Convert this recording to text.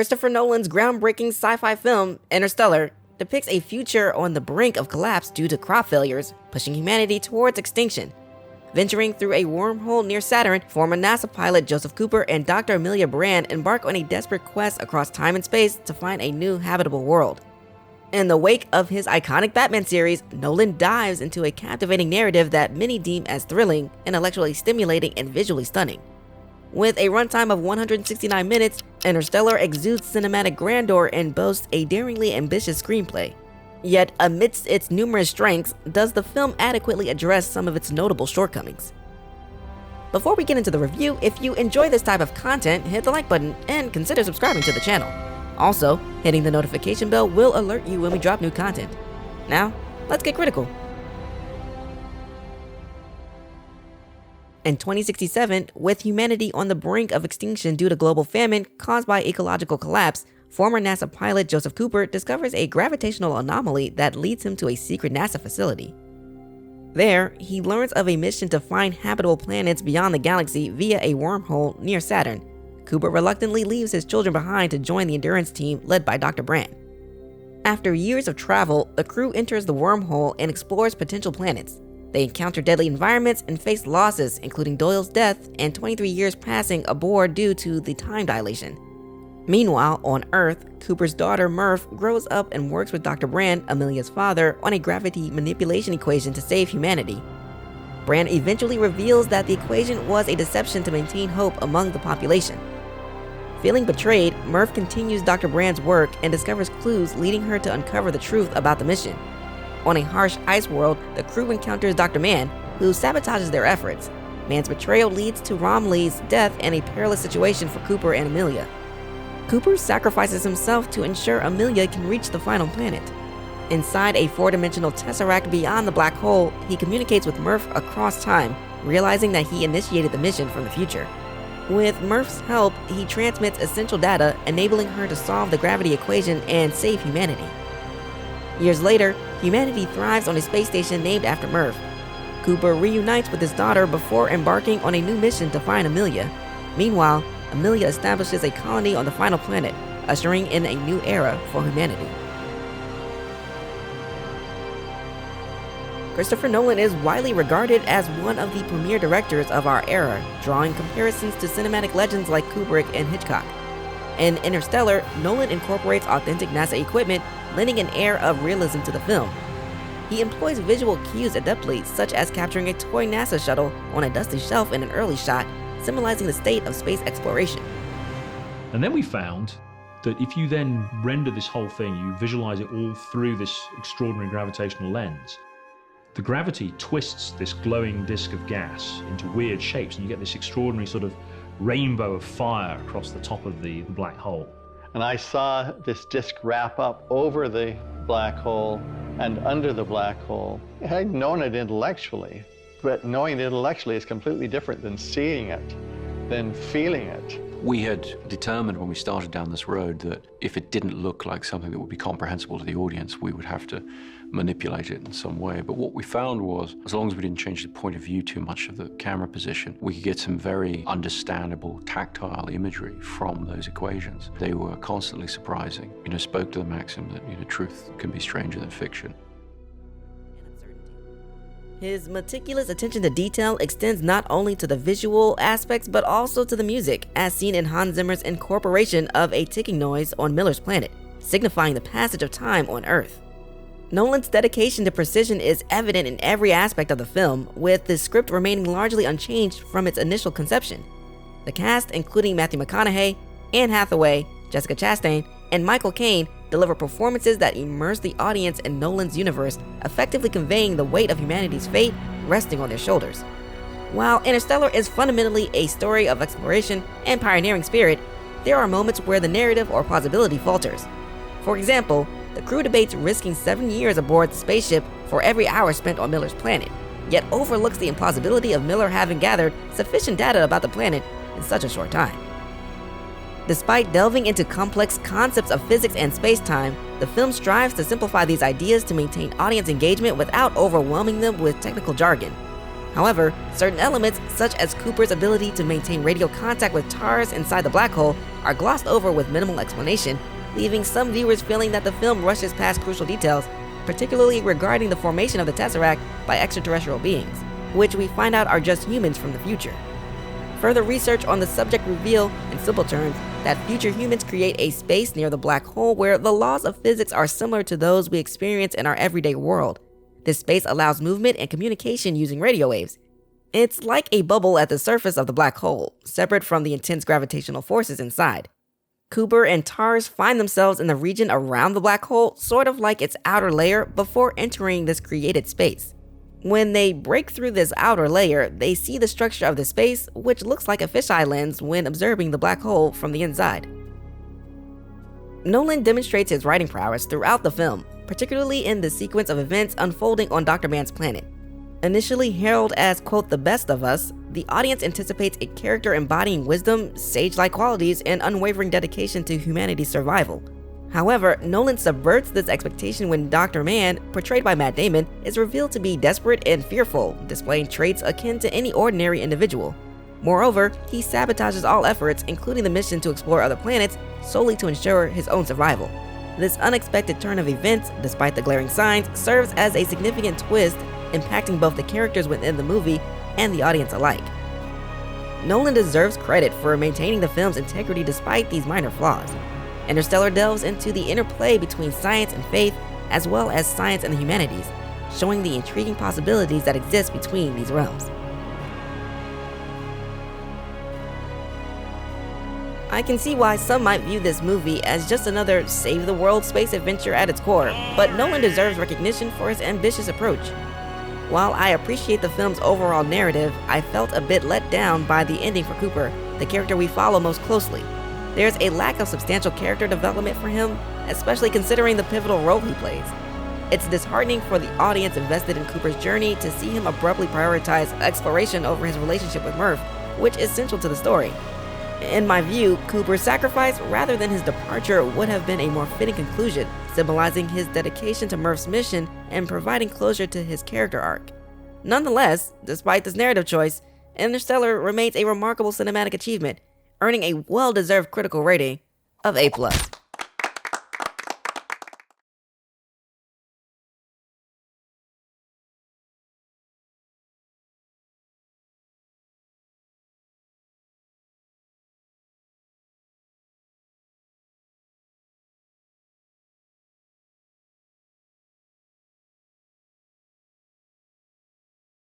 Christopher Nolan's groundbreaking sci-fi film, Interstellar, depicts a future on the brink of collapse due to crop failures, pushing humanity towards extinction. Venturing through a wormhole near Saturn, former NASA pilot Joseph Cooper and Dr. Amelia Brand embark on a desperate quest across time and space to find a new habitable world. In the wake of his iconic Batman series, Nolan dives into a captivating narrative that many deem as thrilling, intellectually stimulating, and visually stunning. With a runtime of 169 minutes, Interstellar exudes cinematic grandeur and boasts a daringly ambitious screenplay. Yet, amidst its numerous strengths, does the film adequately address some of its notable shortcomings? Before we get into the review, if you enjoy this type of content, hit the like button and consider subscribing to the channel. Also, hitting the notification bell will alert you when we drop new content. Now, let's get critical. In 2067, with humanity on the brink of extinction due to global famine caused by ecological collapse, former NASA pilot Joseph Cooper discovers a gravitational anomaly that leads him to a secret NASA facility. There, he learns of a mission to find habitable planets beyond the galaxy via a wormhole near Saturn. Cooper reluctantly leaves his children behind to join the endurance team led by Dr. Brand. After years of travel, the crew enters the wormhole and explores potential planets. They encounter deadly environments and face losses, including Doyle's death and 23 years passing aboard due to the time dilation. Meanwhile, on Earth, Cooper's daughter Murph grows up and works with Dr. Brand, Amelia's father, on a gravity manipulation equation to save humanity. Brand eventually reveals that the equation was a deception to maintain hope among the population. Feeling betrayed, Murph continues Dr. Brand's work and discovers clues leading her to uncover the truth about the mission. On a harsh ice world, the crew encounters Dr. Mann, who sabotages their efforts. Mann's betrayal leads to Romley's death and a perilous situation for Cooper and Amelia. Cooper sacrifices himself to ensure Amelia can reach the final planet. Inside a four-dimensional tesseract beyond the black hole, he communicates with Murph across time, realizing that he initiated the mission from the future. With Murph's help, he transmits essential data, enabling her to solve the gravity equation and save humanity. Years later, humanity thrives on a space station named after Murph. Cooper reunites with his daughter before embarking on a new mission to find Amelia. Meanwhile, Amelia establishes a colony on the final planet, ushering in a new era for humanity. Christopher Nolan is widely regarded as one of the premier directors of our era, drawing comparisons to cinematic legends like Kubrick and Hitchcock. In Interstellar, Nolan incorporates authentic NASA equipment, lending an air of realism to the film. He employs visual cues adeptly, such as capturing a toy NASA shuttle on a dusty shelf in an early shot, symbolizing the state of space exploration. And then we found that if you then render this whole thing, you visualize it all through this extraordinary gravitational lens, the gravity twists this glowing disk of gas into weird shapes, and you get this extraordinary sort of rainbow of fire across the top of the black hole. And I saw this disk wrap up over the black hole and under the black hole. I'd known it intellectually, but knowing it intellectually is completely different than seeing it, than feeling it. We had determined when we started down this road that if it didn't look like something that would be comprehensible to the audience, we would have to manipulate it in some way. But what we found was, as long as we didn't change the point of view too much of the camera position, we could get some very understandable tactile imagery from those equations. They were constantly surprising. Spoke to the maxim that, truth can be stranger than fiction. His meticulous attention to detail extends not only to the visual aspects but also to the music, as seen in Hans Zimmer's incorporation of a ticking noise on Miller's planet, signifying the passage of time on Earth. Nolan's dedication to precision is evident in every aspect of the film, with the script remaining largely unchanged from its initial conception. The cast, including Matthew McConaughey, Anne Hathaway, Jessica Chastain, and Michael Caine, deliver performances that immerse the audience in Nolan's universe, effectively conveying the weight of humanity's fate resting on their shoulders. While Interstellar is fundamentally a story of exploration and pioneering spirit, there are moments where the narrative or plausibility falters. For example, the crew debates risking 7 years aboard the spaceship for every hour spent on Miller's planet, yet overlooks the implausibility of Miller having gathered sufficient data about the planet in such a short time. Despite delving into complex concepts of physics and space-time, the film strives to simplify these ideas to maintain audience engagement without overwhelming them with technical jargon. However, certain elements, such as Cooper's ability to maintain radio contact with TARS inside the black hole, are glossed over with minimal explanation, leaving some viewers feeling that the film rushes past crucial details, particularly regarding the formation of the Tesseract by extraterrestrial beings, which we find out are just humans from the future. Further research on the subject reveal, in simple terms, that future humans create a space near the black hole where the laws of physics are similar to those we experience in our everyday world. This space allows movement and communication using radio waves. It's like a bubble at the surface of the black hole, separate from the intense gravitational forces inside. Cooper and TARS find themselves in the region around the black hole, sort of like its outer layer, before entering this created space. When they break through this outer layer, they see the structure of the space, which looks like a fisheye lens when observing the black hole from the inside. Nolan demonstrates his writing prowess throughout the film, particularly in the sequence of events unfolding on Dr. Man's planet. Initially heralded as, quote, the best of us, the audience anticipates a character embodying wisdom, sage-like qualities, and unwavering dedication to humanity's survival. However, Nolan subverts this expectation when Dr. Man, portrayed by Matt Damon, is revealed to be desperate and fearful, displaying traits akin to any ordinary individual. Moreover, he sabotages all efforts, including the mission to explore other planets, solely to ensure his own survival. This unexpected turn of events, despite the glaring signs, serves as a significant twist, impacting both the characters within the movie and the audience alike. Nolan deserves credit for maintaining the film's integrity despite these minor flaws. Interstellar delves into the interplay between science and faith, as well as science and the humanities, showing the intriguing possibilities that exist between these realms. I can see why some might view this movie as just another save-the-world space adventure at its core, but Nolan deserves recognition for his ambitious approach. While I appreciate the film's overall narrative, I felt a bit let down by the ending for Cooper, the character we follow most closely. There's a lack of substantial character development for him, especially considering the pivotal role he plays. It's disheartening for the audience invested in Cooper's journey to see him abruptly prioritize exploration over his relationship with Murph, which is central to the story. In my view, Cooper's sacrifice rather than his departure would have been a more fitting conclusion, symbolizing his dedication to Murph's mission and providing closure to his character arc. Nonetheless, despite this narrative choice, Interstellar remains a remarkable cinematic achievement, earning a well-deserved critical rating of A+.